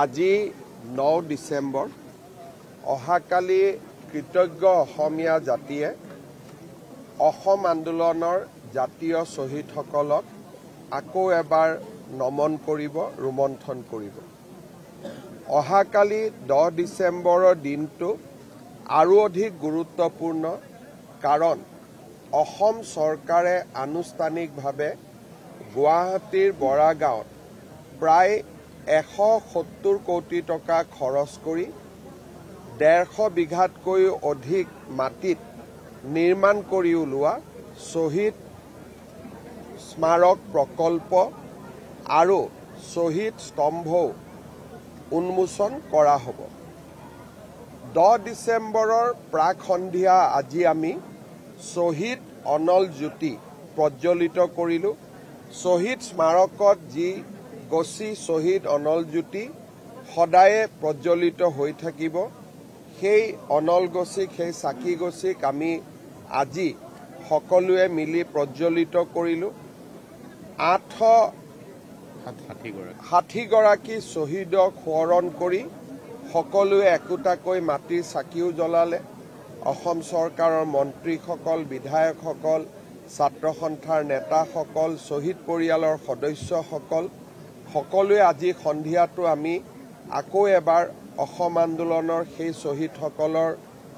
আজি 9 ডিসেম্বৰ অহাকালি কৃতজ্ঞ অসমীয়া জাতিয়ে অসম আন্দোলনৰ জাতীয় শ্বহীদসকলক আকৌ এবাৰ নমন কৰিব ৰোমন্থন কৰিব। অহাকালি 10 ডিসেম্বৰৰ দিনটো আৰু অধিক গুৰুত্বপূৰ্ণ কাৰণ অসম চৰকাৰে আনুষ্ঠানিকভাৱে গুৱাহাটীৰ বৰাগাঁৱত প্ৰায় 170 কোটি টকা খৰচ কৰি 150 বিঘাতকৈ অধিক মাটিত নিৰ্মাণ কৰি উলোৱা শ্বহীদ স্মাৰক প্ৰকল্প আৰু শ্বহীদ স্তম্ভও উন্মোচন কৰা হ'ব। 10 ডিসেম্বৰৰ প্ৰাক সন্ধিয়া আজি আমি শ্বহীদ অনল জ্যোতি প্ৰজ্বলিত কৰিলোঁ। শ্বহীদ স্মাৰকত যি গছি শ্বহীদ অনল জ্যোতি সদায়ে প্ৰজ্বলিত হৈ থাকিব। সেই অনল গছিক সেই চাকি গছিক আমি আজি সকলোৱে মিলি প্ৰজ্বলিত কৰিলোঁ। 860 গৰাকী শ্বহীদক সোঁৱৰণ কৰি সকলোৱে একোটাকৈ মাটিৰ চাকিও জ্বলালে। অসম চৰকাৰৰ মন্ত্ৰীসকল, বিধায়কসকল, ছাত্ৰ সন্থাৰ নেতাসকল, শ্বহীদ পৰিয়ালৰ সদস্যসকল সকলোৱে আজি সন্ধিয়াটো আমি আকৌ এবাৰ অসম আন্দোলনৰ সেই শ্বহীদসকলৰ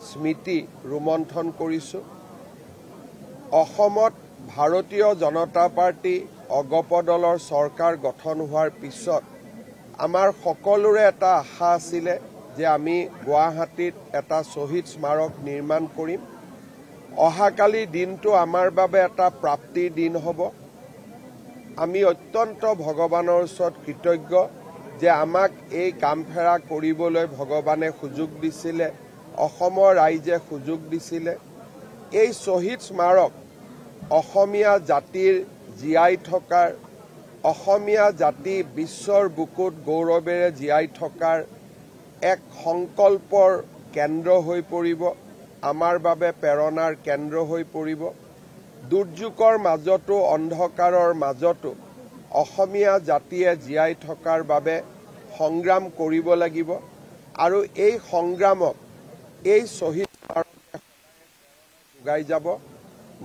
স্মৃতি ৰোমন্থন কৰিছোঁ। অসমত ভাৰতীয় জনতা পাৰ্টি অগপ দলৰ চৰকাৰ গঠন হোৱাৰ পিছত আমাৰ সকলোৰে এটা আশা আছিলে যে আমি গুৱাহাটীত এটা শ্বহীদ স্মাৰক নিৰ্মাণ কৰিম। অহাকালি দিনটো আমাৰ বাবে এটা প্ৰাপ্তিৰ দিন হ'ব। আমি অত্যন্ত ভগৱানৰ ওচৰত কৃতজ্ঞ যে আমাক এই কামফেৰা কৰিবলৈ ভগৱানে সুযোগ দিছিলে, অসমৰ ৰাইজে সুযোগ দিছিলে। এই শ্বহীদ স্মাৰক অসমীয়া জাতিৰ জীয়াই থকাৰ, অসমীয়া জাতি বিশ্বৰ বুকুত গৌৰৱেৰে জীয়াই থকাৰ এক সংকল্পৰ কেন্দ্ৰ হৈ পৰিব, আমাৰ বাবে প্ৰেৰণাৰ কেন্দ্ৰ হৈ পৰিব। দুৰ্যোগৰ মাজতো, অন্ধকাৰৰ মাজতো অসমীয়া জাতিয়ে জীয়াই থকাৰ বাবে সংগ্ৰাম কৰিব লাগিব আৰু এই সংগ্ৰামক এই শ্বহীদ স্মাৰকে যোগাই যাব।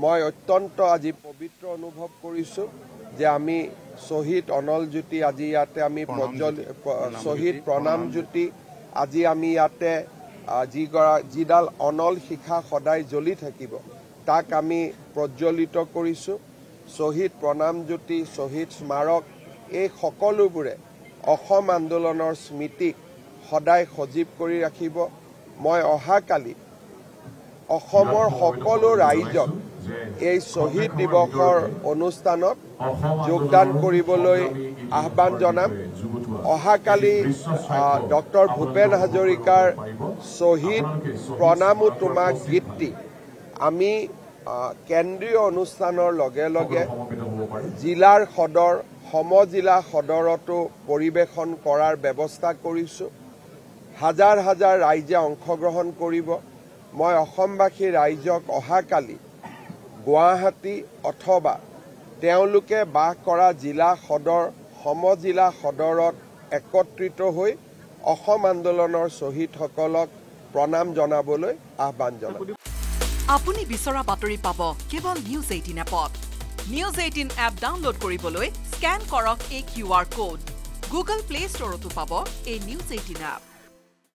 মই অত্যন্ত আজি পবিত্ৰ অনুভৱ কৰিছোঁ যে আমি শ্বহীদ অনল জ্যোতি আজি ইয়াতে আমি শ্বহীদ প্ৰণাম জ্যোতি আজি আমি ইয়াতে যিডাল অনল শিখা সদায় জ্বলি থাকিব তাক আমি প্ৰজ্বলিত কৰিছোঁ। শ্বহীদ প্ৰণাম জ্যোতি, শ্বহীদ স্মাৰক এই সকলোবোৰে অসম আন্দোলনৰ স্মৃতিক সদায় সজীৱ কৰি ৰাখিব। মই অহাকালি অসমৰ সকলো ৰাইজক এই শ্বহীদ দিৱসৰ অনুষ্ঠানত যোগদান কৰিবলৈ আহ্বান জনাম। অহাকালি ডক্টৰ ভূপেন হাজৰিকাৰ শ্বহীদ প্ৰণামো তোমাক গীতটি আমি কেন্দ্ৰীয় অনুষ্ঠানৰ লগে লগে জিলাৰ সদৰ, সমজিলা সদৰতো পৰিৱেশন কৰাৰ ব্যৱস্থা কৰিছোঁ। হাজাৰ হাজাৰ ৰাইজে অংশগ্ৰহণ কৰিব। মই অসমবাসী ৰাইজক অহাকালি গুৱাহাটী অথবা তেওঁলোকে বাস কৰা জিলা সদৰ, সমজিলা সদৰত একত্ৰিত হৈ অসম আন্দোলনৰ শ্বহীদসকলক প্ৰণাম জনাবলৈ আহ্বান জনাম। আপুনি বিচৰা বাতৰি পাব কেৱল নিউজ 18 এপত। নিউজ 18 এপ ডাউনলোড কৰিবলৈ স্কেন কৰক এই QR কোড। গুগল প্লে ষ্টৰতো পাব এই নিউজ 18 এপ।